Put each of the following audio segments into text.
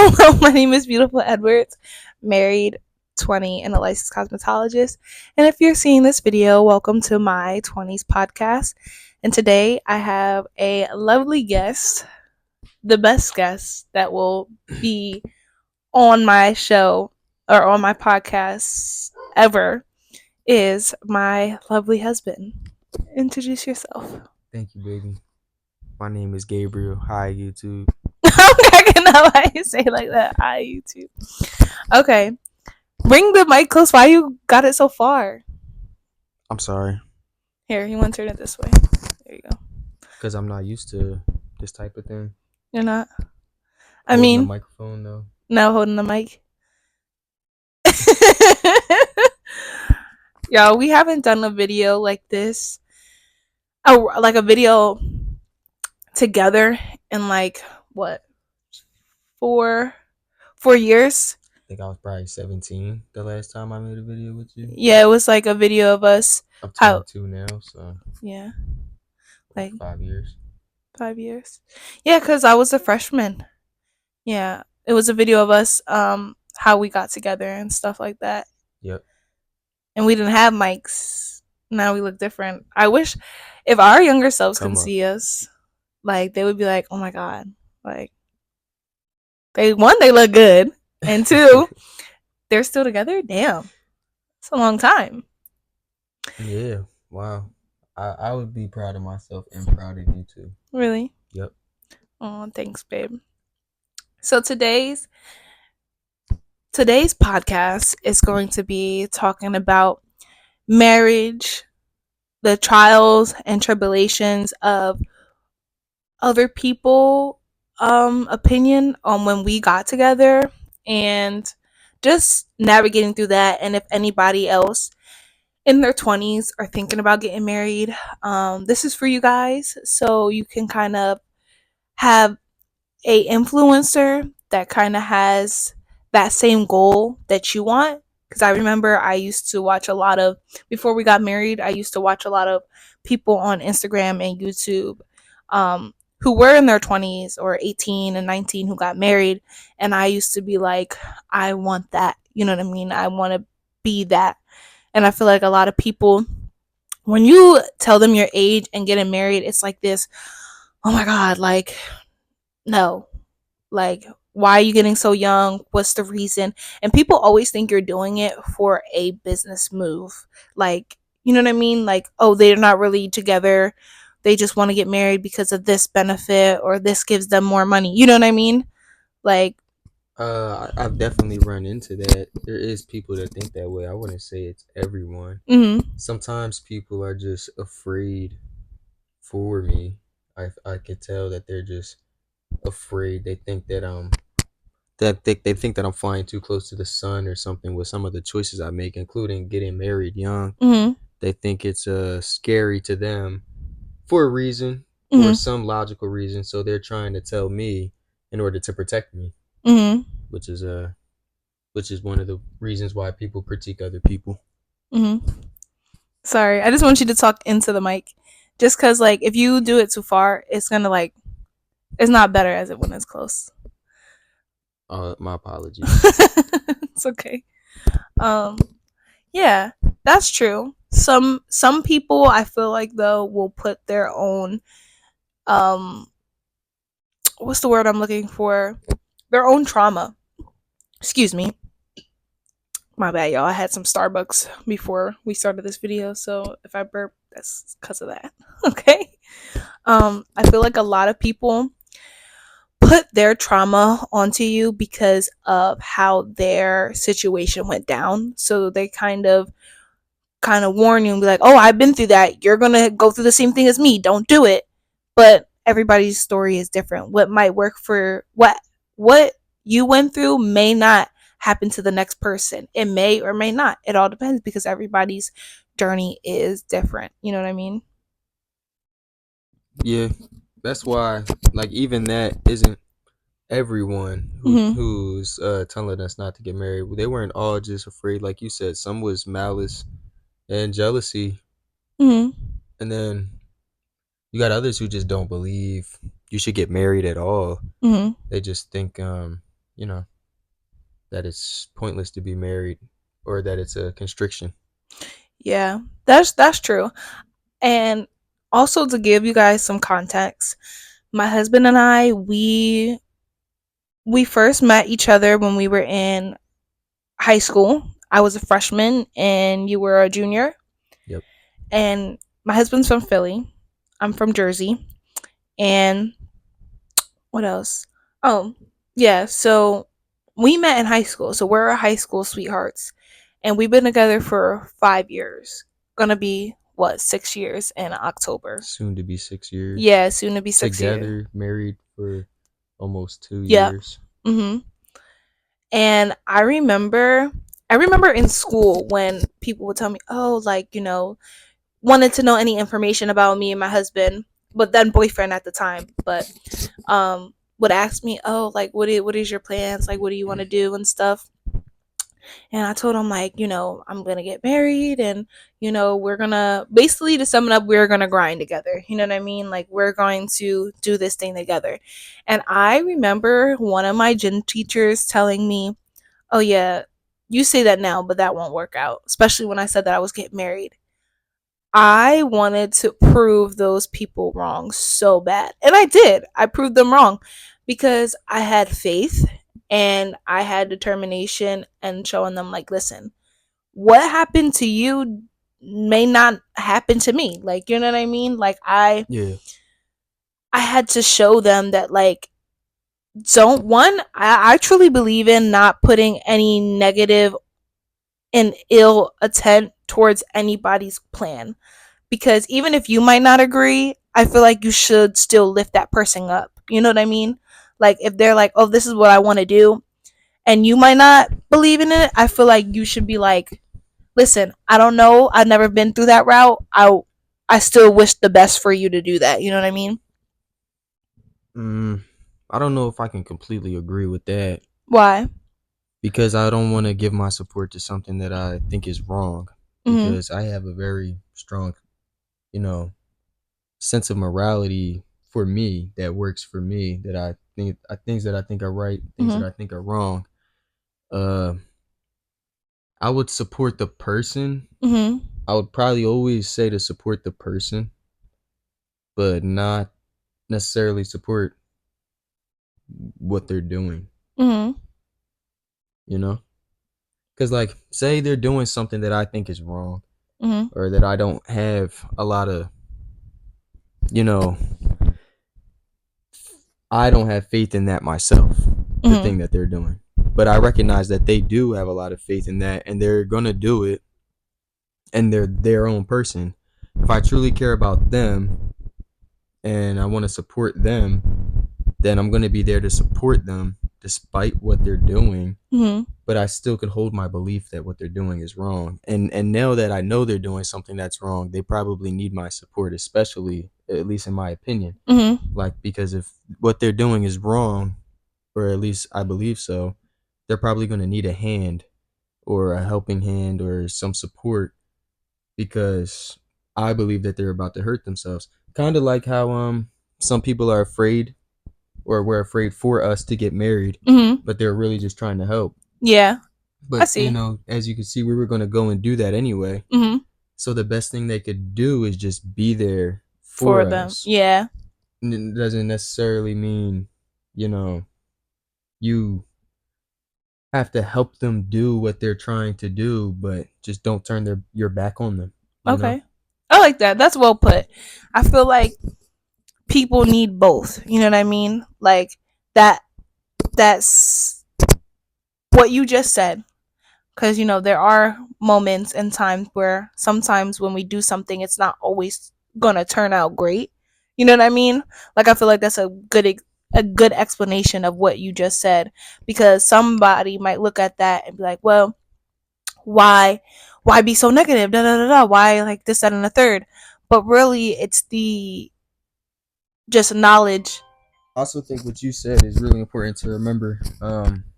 Hello, my name is Beautiful Edwards, married, 20, and a licensed cosmetologist. And if you're seeing this video, welcome to my 20s podcast. And today I have a lovely guest, the best guest that will be on my show or on my podcast ever, is my lovely husband. Introduce yourself. Thank you, baby. My name is Gabriel. Hi, YouTube. I'm cracking up. Why you say it like that? Hi, YouTube. Okay. Bring the mic close. Why you got it so far? I'm sorry. Here, you want to turn it this way. There you go. Because I'm not used to this type of thing. You're not? I Holding mean, the microphone, though. no, holding the mic. Y'all, we haven't done a video like this. Oh, like a video together in like, what? 4 years? I think I was probably 17 the last time I made a video with you. Yeah, it was like a video of us. I'm How? 22 now, so Yeah. Like 5 years. 5 years. Yeah, because I was a freshman. Yeah. It was a video of us, how we got together and stuff like that. Yep. And we didn't have mics. Now we look different. I wish if our younger selves can see us, like they would be like, oh my God. Like they look good. And two, they're still together? Damn. It's a long time. Yeah. Wow. I would be proud of myself and proud of you too. Really? Yep. Oh, thanks, babe. So today's podcast is going to be talking about marriage, the trials and tribulations of other people opinion on when we got together, and just navigating through that. And if anybody else in their 20s are thinking about getting married, this is for you guys, so you can kind of have a influencer that kind of has that same goal that you want. Because I remember I used to watch a lot of, before we got married, I used to watch a lot of people on Instagram and YouTube who were in their 20s or 18 and 19 who got married. And I used to be like, I want that. You know what I mean? I want to be that. And I feel like a lot of people, when you tell them your age and getting married, it's like this, oh my God, like, no. Like, why are you getting so young? What's the reason? And people always think you're doing it for a business move. Like, you know what I mean? Like, oh, they're not really together. They just want to get married because of this benefit, or this gives them more money. You know what I mean? Like, I've definitely run into that. There is people that think that way. I wouldn't say it's everyone. Sometimes people are just afraid for me. I could tell that they're just afraid. They think that they think that I'm flying too close to the sun or something with some of the choices I make, including getting married young. They think it's scary to them for a reason, or some logical reason. So they're trying to tell me in order to protect me, which is one of the reasons why people critique other people. Sorry, I just want you to talk into the mic, just because like if you do it too far, it's gonna like, it's not better as it when it's close. My apologies. It's okay. Yeah, that's true. Some people, I feel like, though, will put their own what's the word I'm looking for? Their own trauma. Excuse me. My bad, y'all. I had some Starbucks before we started this video, so if I burp, that's because of that. Okay. I feel like a lot of people put their trauma onto you because of how their situation went down. So they kind of warn you and be like, oh, I've been through that. You're going to go through the same thing as me. Don't do it. But everybody's story is different. What might work for what you went through may not happen to the next person. It may or may not. It all depends, because everybody's journey is different. You know what I mean? Yeah, that's why, like, even that isn't everyone who's telling us not to get married. They weren't all just afraid, like you said. Some was malice and jealousy, and then you got others who just don't believe you should get married at all. They just think you know, that it's pointless to be married or that it's a constriction. Yeah, that's true. And also to give you guys some context, my husband and I, we first met each other when we were in high school. I was a freshman and you were a junior. Yep. And my husband's from Philly. I'm from Jersey. And what else? Oh, yeah. So we met in high school. So we're high school sweethearts. And we've been together for 5 years. Gonna be, what, 6 years in October. Soon to be 6 years. Yeah, soon to be 6 years. Together, married for almost 2 Yeah. years. And I remember in school when people would tell me, oh, like, wanted to know any information about me and my husband, but then boyfriend at the time, but would ask me, oh, like, what is your plans, like, what do you want to do and stuff. And I told him, like, I'm gonna get married, and we're gonna, basically, to sum it up, we're gonna grind together, you know what I mean, like, we're going to do this thing together. And I remember one of my gym teachers telling me, oh yeah, you say that now, but that won't work out, especially when I said that I was getting married. I wanted to prove those people wrong so bad. And I did. I proved them wrong because I had faith and I had determination and showing them, like, listen, what happened to you may not happen to me. Like, you know what I mean? Like, Yeah. I had to show them that, like, don't one, I truly believe in not putting any negative and ill intent towards anybody's plan, because even if you might not agree, I feel like you should still lift that person up. You know what I mean? Like, if they're like, "Oh, this is what I want to do," and you might not believe in it, I feel like you should be like, "Listen, I don't know. I've never been through that route. I still wish the best for you to do that." You know what I mean? I don't know if I can completely agree with that Why? because I don't want to give my support to something that I think is wrong Mhm. because I have a very strong, you know, sense of morality for me that works for me, that I think things that I think are right, things that Mhm. I think are wrong. Uh I would support the person. Mhm. I would probably always say to support the person, but not necessarily support what they're doing, Mhm. you know? Cuz like say they're doing something that I think is wrong Mhm. or that I don't have a lot of, you know, I don't have faith in that myself, the thing Mhm. that they're doing. But I recognize that they do have a lot of faith in that and they're going to do it and they're their own person. If I truly care about them and I want to support them, then I'm going to be there to support them despite what they're doing. Mhm. But I still can hold my belief that what they're doing is wrong. And now that I know they're doing something that's wrong, they probably need my support, especially, at least in my opinion. Mhm. Like, because if what they're doing is wrong, or at least I believe so, they're probably going to need a hand or a helping hand or some support because I believe that they're about to hurt themselves. Kind of like how some people are afraid or were afraid for us to get married, Mhm. but they're really just trying to help. Yeah, I But see. as you can see, we were going to go and do that anyway. Mhm. So the best thing they could do is just be there For for them. us. Yeah. It doesn't necessarily mean, you know, you have to help them do what they're trying to do, but just don't turn your back on them, you know? Okay. I like that. That's well put. I feel like people need both. You know what I mean? Like, that that's what you just said. Cuz there are moments and times where sometimes when we do something, it's not always going to turn out great. You know what I mean? Like, I feel like that's a good explanation of what you just said, because somebody might look at that and be like, "Well, why be so negative, da da da da, why, like, this, that, and the third?" But really, it's the just knowledge. I also think what you said is really important to remember.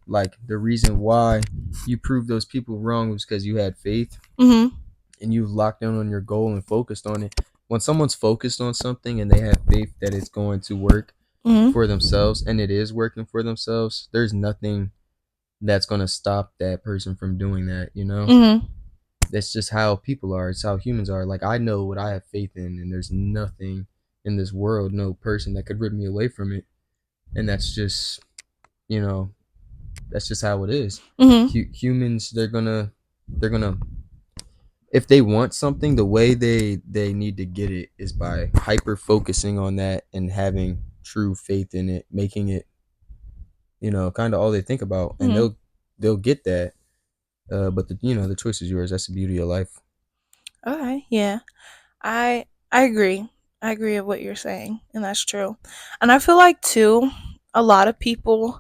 Like the reason why you proved those people wrong was because you had faith Mhm. and you locked in on your goal and focused on it. When someone's focused on something and they have faith that it's going to work, for themselves and it is working for themselves, there's nothing that's going to stop that person from doing that, you know? That's just how people are. It's how humans are. Like, I know what I have faith in, and there's nothing in this world, no person that could rip me away from it. And that's just, you know, that's just how it is. Humans, they're gonna, if they want something, the way they need to get it is by hyper focusing on that and having true faith in it, making it, you know, kind of all they think about, and they'll get that. But the choice is yours. That's the beauty of life. Okay, yeah. I agree. I agree with what you're saying, and that's true. And I feel like too, a lot of people,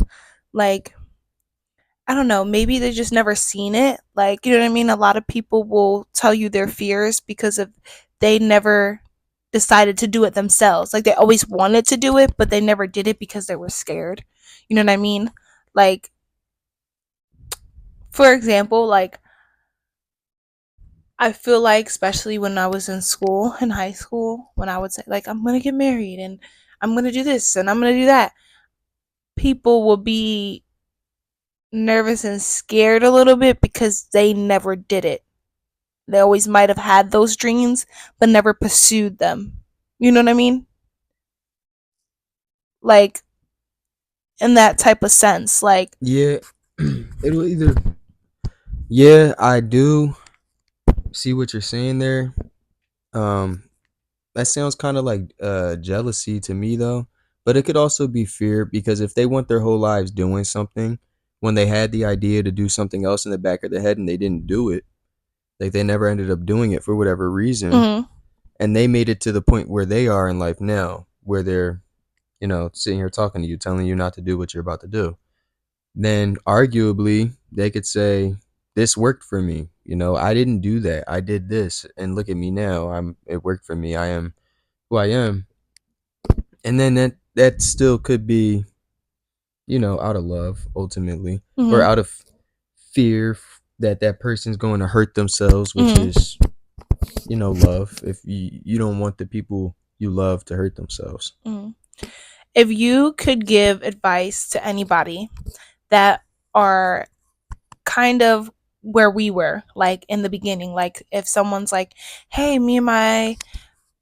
like, I don't know, maybe they just never seen it. Like, you know what I mean? A lot of people will tell you their fears because of they never decided to do it themselves. Like, they always wanted to do it, but they never did it because they were scared. You know what I mean? Like, for example, like, I feel like, especially when I was in school, in high school, when I would say, like, I'm going to get married and I'm going to do this and I'm going to do that, people will be nervous and scared a little bit because they never did it. They always might have had those dreams, but never pursued them. You know what I mean? Like, in that type of sense. Like, Yeah, it'll either. Yeah, I do see what you're saying there. Um, that sounds kind of like jealousy to me though, but it could also be fear because if they went their whole lives doing something, when they had the idea to do something else in the back of their head and they didn't do it, like they never ended up doing it for whatever reason, and they made it to the point where they are in life now, where they're, sitting here talking to you, telling you not to do what you're about to do, then arguably they could say, this worked for me. I didn't do that. I did this, and look at me now. It worked for me. I am who I am. And then that still could be, out of love ultimately, or out of fear that that person's going to hurt themselves, which is, love. If you don't want the people you love to hurt themselves. If you could give advice to anybody that are kind of where we were, like in the beginning, like if someone's like, hey, me and my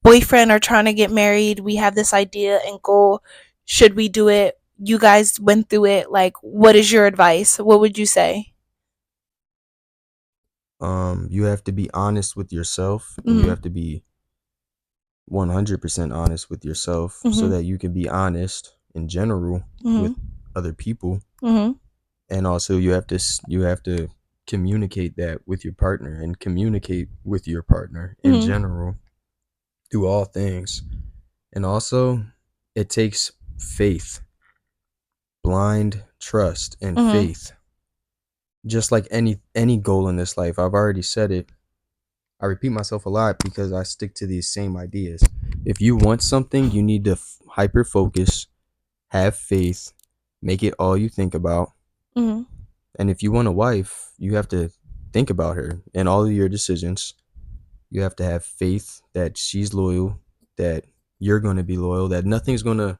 boyfriend are trying to get married, we have this idea and goal, should we do it? You guys went through it, like, what is your advice? What would you say? You have to be honest with yourself, and you have to be 100% honest with yourself so that you can be honest in general with other people. And also you have to communicate that with your partner and communicate with your partner in general through all things. And also, it takes faith, blind trust and faith. Just like any goal in this life, I've already said it. I repeat myself a lot because I stick to these same ideas. If you want something, you need to hyper focus, have faith, make it all you think about. And if you want a wife, you have to think about her and all of your decisions. You have to have faith that she's loyal, that you're going to be loyal, that nothing's going to,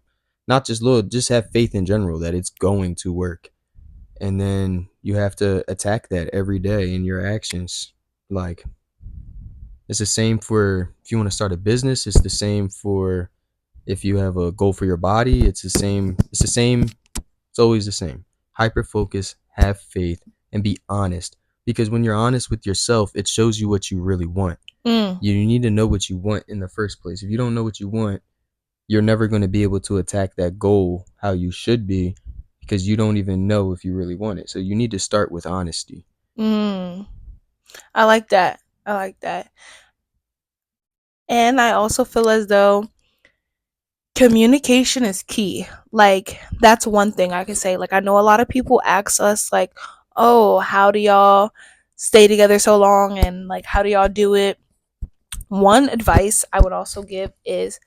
not just loyal, just have faith in general that it's going to work. And then you have to attack that every day in your actions. Like, it's the same for if you want to start a business, it's the same for if you have a goal for your body, it's the same. It's always the same. Hyper focus, have faith, and be honest. Because when you're honest with yourself, it shows you what you really want. You need to know what you want in the first place. If you don't know what you want, you're never going to be able to attack that goal how you should be because you don't even know if you really want it. So you need to start with honesty. I like that. I like that. And I also feel as though communication is key. Like, that's one thing I can say. Like, I know a lot of people ask us, like, oh, how do y'all stay together so long? And, like, how do y'all do it? One advice I would also give is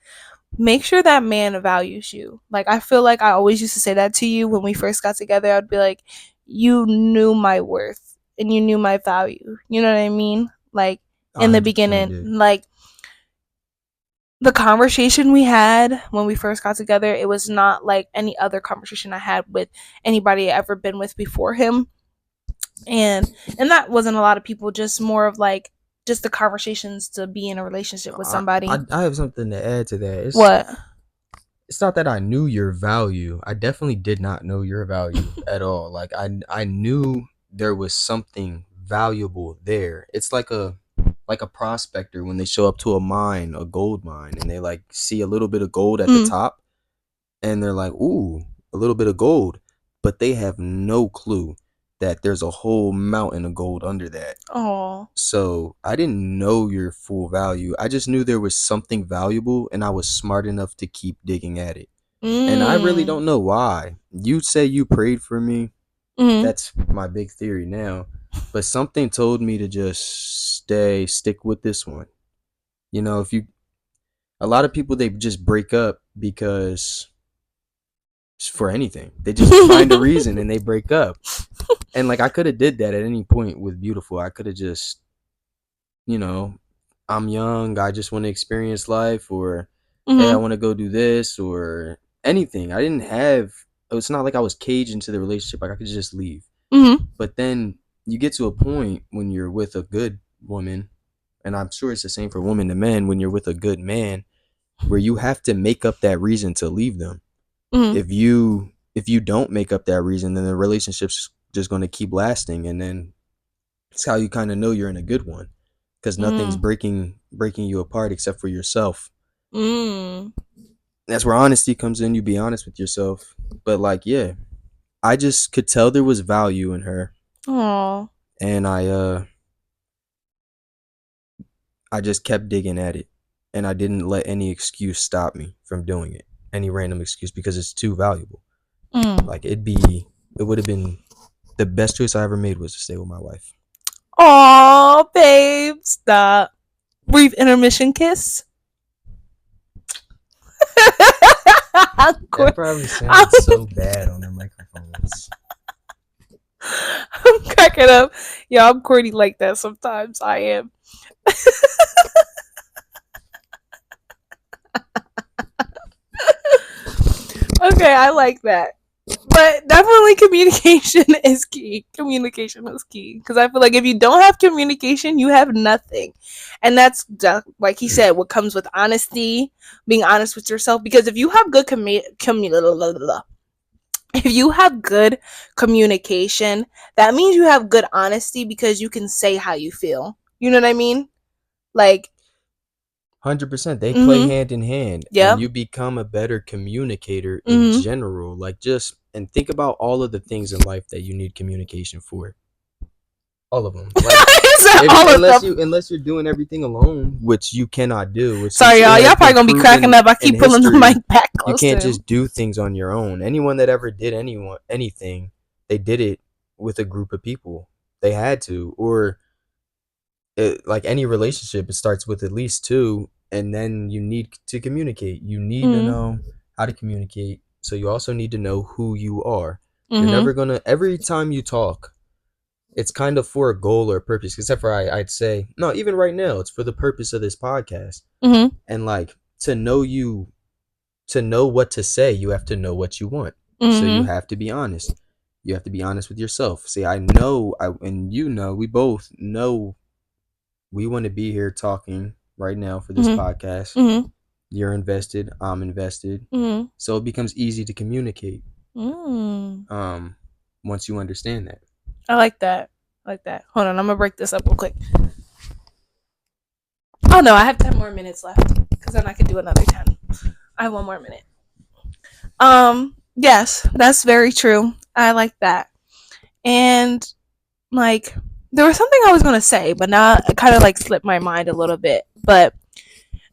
make sure that man values you. Like, I feel like I always used to say that to you when we first got together. I'd be like, you knew my worth and you knew my value. You know what I mean? Like, in the 100% beginning, did. like, the conversation we had when we first got together, it was not like any other conversation I had with anybody I ever been with before him. And that wasn't a lot of people, just more of like just the conversations to be in a relationship with somebody. I have something to add to that. What? It's not that I knew your value. I definitely did not know your value at all. Like I knew there was something valuable there. It's like a prospector when they show up to a mine, a gold mine, and they like see a little bit of gold at the top, and they're like, "Ooh, a little bit of gold," but they have no clue that there's a whole mountain of gold under that. Oh. So I didn't know your full value. I just knew there was something valuable, and I was smart enough to keep digging at it. And I really don't know why. You say you prayed for me. That's my big theory now. But something told me to just stick with this one. You know, a lot of people, they just break up because for anything. They just find a reason and they break up. And like I could have did that at any point with Beautiful. I could have just, I'm young, I just want to experience life, or hey, I want to go do this, or anything. It's not like I was caged into the relationship. Like I could just leave. But then you get to a point when you're with a good woman, and I'm sure it's the same for women to men, when you're with a good man, where you have to make up that reason to leave them. If you don't make up that reason, then the relationship's just going to keep lasting, and then it's how you kind of know you're in a good one, because nothing's breaking you apart except for yourself. That's where honesty comes in. You be honest with yourself. But like, yeah, I just could tell there was value in her. Aww. And I just kept digging at it, and I didn't let any excuse stop me from doing it. Any random excuse, because it's too valuable. Like it would have been the best choice I ever made, was to stay with my wife. Aw, babe, stop. Brief intermission kiss. That probably sounds so bad on the microphones. I'm cracking up. Yeah, I'm corny like that sometimes. I am. Okay, I like that. But definitely communication is key. Communication is key. Because I feel like if you don't have communication, you have nothing. And that's, like he said, what comes with honesty, being honest with yourself. Because if you have good if you have good communication, that means you have good honesty, because you can say how you feel. You know what I mean? Like, 100%. They play hand in hand. Yeah. And you become a better communicator in general. Like, and think about all of the things in life that you need communication for. All of them. Like, unless you're doing everything alone, which you cannot do. Sorry, y'all probably gonna be cracking up. I keep pulling the mic back close. You can't just do things on your own. Anyone that ever did anything, they did it with a group of people. They had to. Or like any relationship, it starts with at least two, and then you need to communicate. You need to know how to communicate. So you also need to know who you are. You're never gonna, every time you talk, it's kind of for a goal or a purpose. Except for I'd say, no, even right now, it's for the purpose of this podcast. And like, to know what to say, you have to know what you want. So you have to be honest. You have to be honest with yourself. See, and we both know we want to be here talking right now for this podcast. You're invested, I'm invested. So it becomes easy to communicate. Once you understand that. I like that. Hold on, I'm gonna break this up real quick. Oh no, I have 10 more minutes left, because then I could do another 10. I have 1 more minute. Yes, that's very true. I like that. And like, there was something I was gonna say, but now it kind of like slipped my mind a little bit. But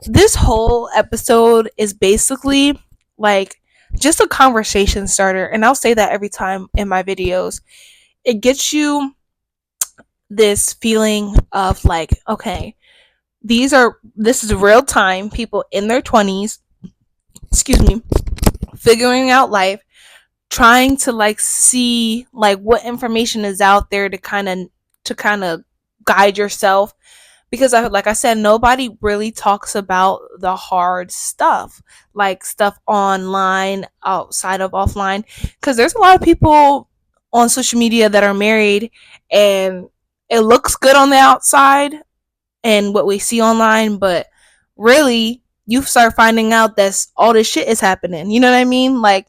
this whole episode is basically like just a conversation starter, and I'll say that every time in my videos. It gets you this feeling of like, okay, this is real time people in their 20s, figuring out life, trying to like see like what information is out there to kind of guide yourself, because like I said, nobody really talks about the hard stuff, like stuff online outside of offline, because there's a lot of people on social media that are married, and it looks good on the outside and what we see online, but really you start finding out that all this shit is happening. You know what I mean? Like,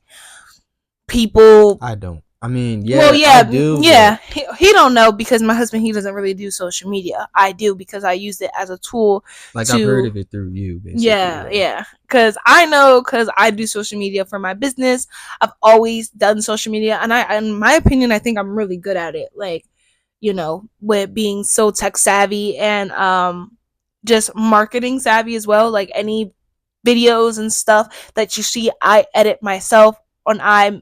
people. I don't. I mean, yeah, Well, yeah, I do. yeah. He don't know, because my husband, he doesn't really do social media. I do, because I used it as a tool Like, I've heard to. of it through you, basically. Yeah. Because I know, because I do social media for my business. I've always done social media, and in my opinion, I think I'm really good at it. Like, with being so tech savvy and just marketing savvy as well. Like, any videos and stuff that you see, I edit myself, and I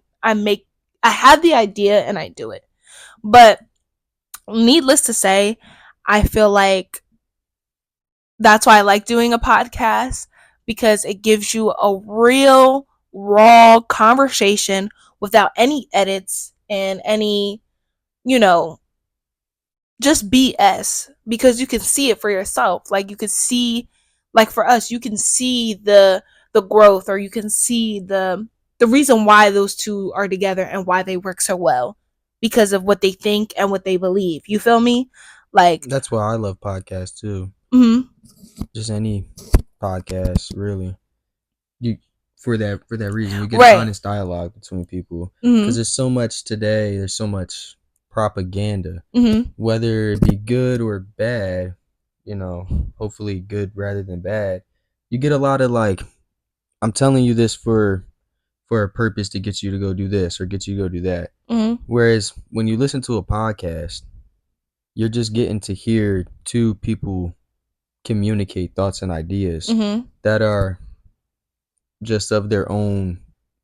have the idea and I do it. But needless to say, I feel like that's why I like doing a podcast, because it gives you a real raw conversation without any edits and any, you know, just BS, because you can see it for yourself. Like, you could see, like, for us, you can see the growth, or you can see the reason why those two are together and why they work so well, because of what they think and what they believe. You feel me? Like, That's why I love podcasts too. mm-hmm. Just any podcast, really. You for that reason, you get Right. honest dialogue between people. Mm-hmm. Because there's so much today. There's so much propaganda, Mm-hmm. whether it be good or bad. Hopefully good rather than bad. You get a lot of like, I'm telling you this for a purpose to get you to go do this or get you to go do that. Mm-hmm. Whereas when you listen to a podcast, you're just getting to hear two people communicate thoughts and ideas Mm-hmm. that are just of their own,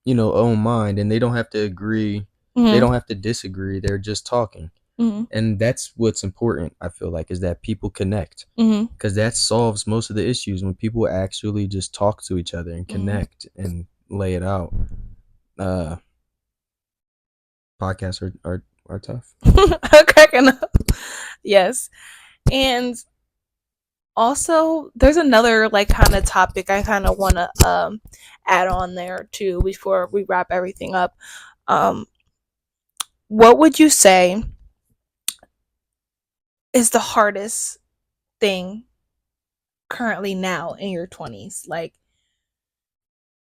own mind, and they don't have to agree. Mm-hmm. They don't have to disagree. They're just talking. Mm-hmm. And that's what's important, I feel like, is that people connect. Mm-hmm. Because that solves most of the issues when people actually just talk to each other and connect and lay it out. Podcasts are tough. I'm cracking up. Yes. And also, there's another, like, kind of topic I kind of want to add on there too before we wrap everything up. What would you say is the hardest thing currently now in your 20s? Like,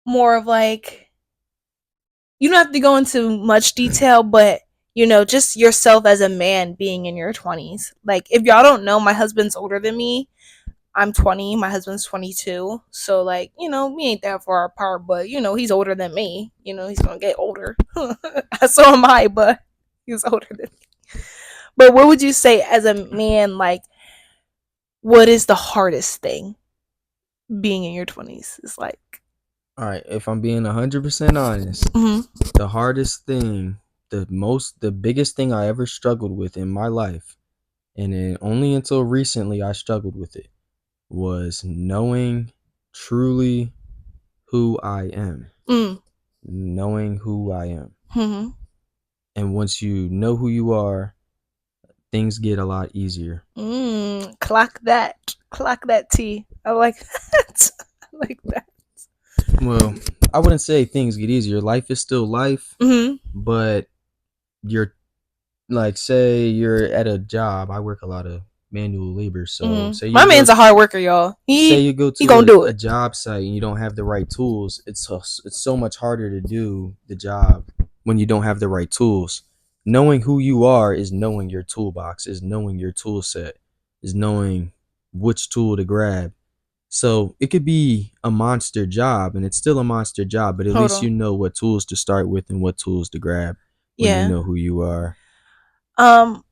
more of like, you don't have to go into much detail, but just yourself as a man being in your 20s. Like, if y'all don't know, my husband's older than me. I'm 20, my husband's 22. So, like, we ain't that far apart, but he's older than me. He's gonna get older. So am I, but he's older than me. But what would you say as a man, like, what is the hardest thing being in your 20s? It's like, All right, if I'm being 100% honest, the hardest thing, the biggest thing I ever struggled with in my life, and then only until recently I struggled with it, was knowing truly who I am. Knowing who I am. And once you know who you are, things get a lot easier. Clock that T. I like that. I like that. Well, I wouldn't say things get easier. Life is still life, but you're, like, say you're at a job. I work a lot of manual labor, so say my man's a hard worker, y'all. Say you go to a job site and you don't have the right tools. It's so much harder to do the job when you don't have the right tools. Knowing who you are is knowing your toolbox, is knowing your tool set, is knowing which tool to grab. So it could be a monster job, and it's still a monster job, but at least you know what tools to start with and what tools to grab when you know who you are. I'm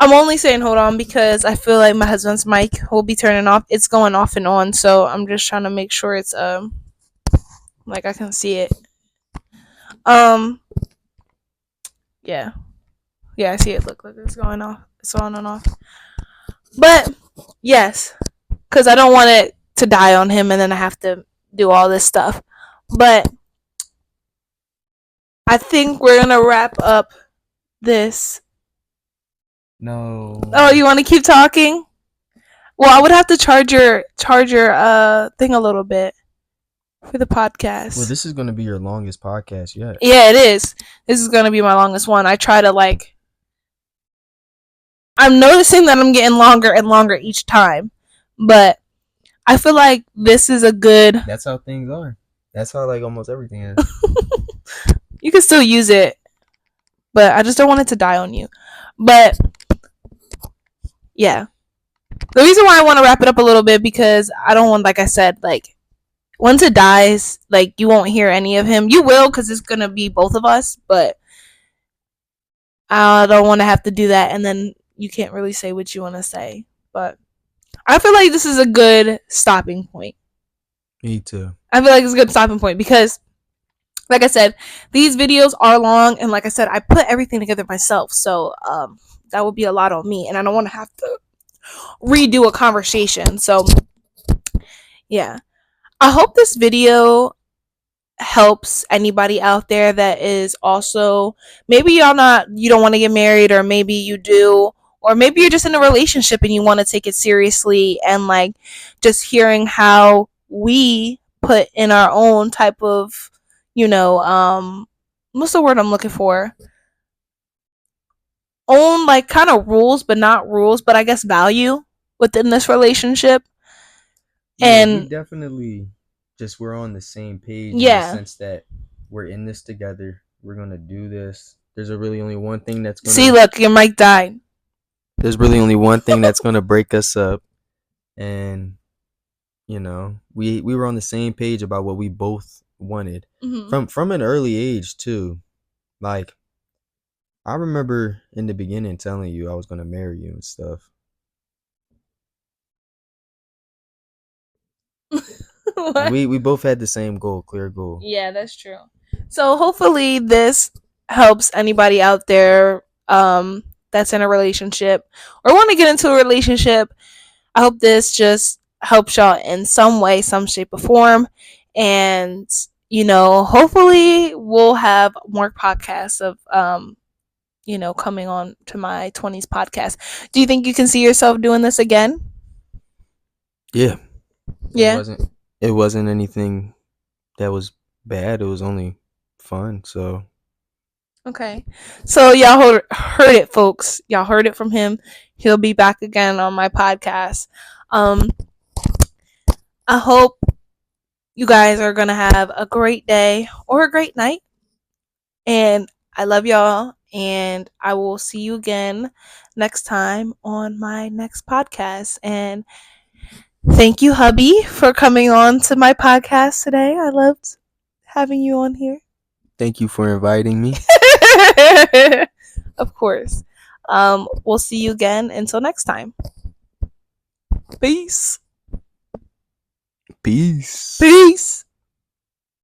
only saying hold on because I feel like my husband's mic will be turning off. It's going off and on, so I'm just trying to make sure it's like I can see it. Yeah, I see it. Look, it's going off. It's on and off. But yes, because I don't want it to die on him, and then I have to do all this stuff. But I think we're gonna wrap up this. No. Oh, you want to keep talking? Well, I would have to charge your thing a little bit for the podcast. Well, this is going to be your longest podcast yet. Yeah, it is. This is going to be my longest one. I try to like. I'm noticing that I'm getting longer and longer each time, but I feel like this is a good. That's how things are. That's how like almost everything is. You can still use it, but I just don't want it to die on you. But yeah, the reason why I want to wrap it up a little bit because I don't want, like I said, like once it dies, like you won't hear any of him. You will because it's gonna be both of us, but I don't want to have to do that, and then you can't really say what you want to say. But I feel like this is a good stopping point. Me too. I feel like it's a good stopping point because, like I said, these videos are long, and like I said, I put everything together myself, so that would be a lot on me, and I don't want to have to redo a conversation. So yeah, I hope this video helps anybody out there that is also maybe you don't want to get married, or maybe you do, or maybe you're just in a relationship and you want to take it seriously, and like just hearing how we put in our own type of, what's the word I'm looking for, own like kind of rules, but not rules, but I guess value within this relationship. Yeah, and we definitely we're on the same page, Yeah. in the sense that we're in this together. We're gonna do this. There's really only one thing that's gonna See, look, your mic died. There's really only one thing that's gonna break us up, and we were on the same page about what we both wanted from an early age too. Like I remember in the beginning telling you I was gonna marry you and stuff. We both had the same goal, clear goal. Yeah, that's true. So hopefully this helps anybody out there that's in a relationship or want to get into a relationship. I hope this just helps y'all in some way, some shape or form. And hopefully we'll have more podcasts of coming on to my 20s podcast. Do you think you can see yourself doing this again? Yeah. Yeah. It wasn't anything that was bad. It was only fun. So okay, so y'all heard it, folks. Y'all heard it from him. He'll be back again on my podcast. I hope you guys are gonna have a great day or a great night, and I love y'all, and I will see you again next time on my next podcast. And thank you, hubby, for coming on to my podcast today. I loved having you on here. Thank you for inviting me. Of course. We'll see you again until next time. Peace. Peace. Peace.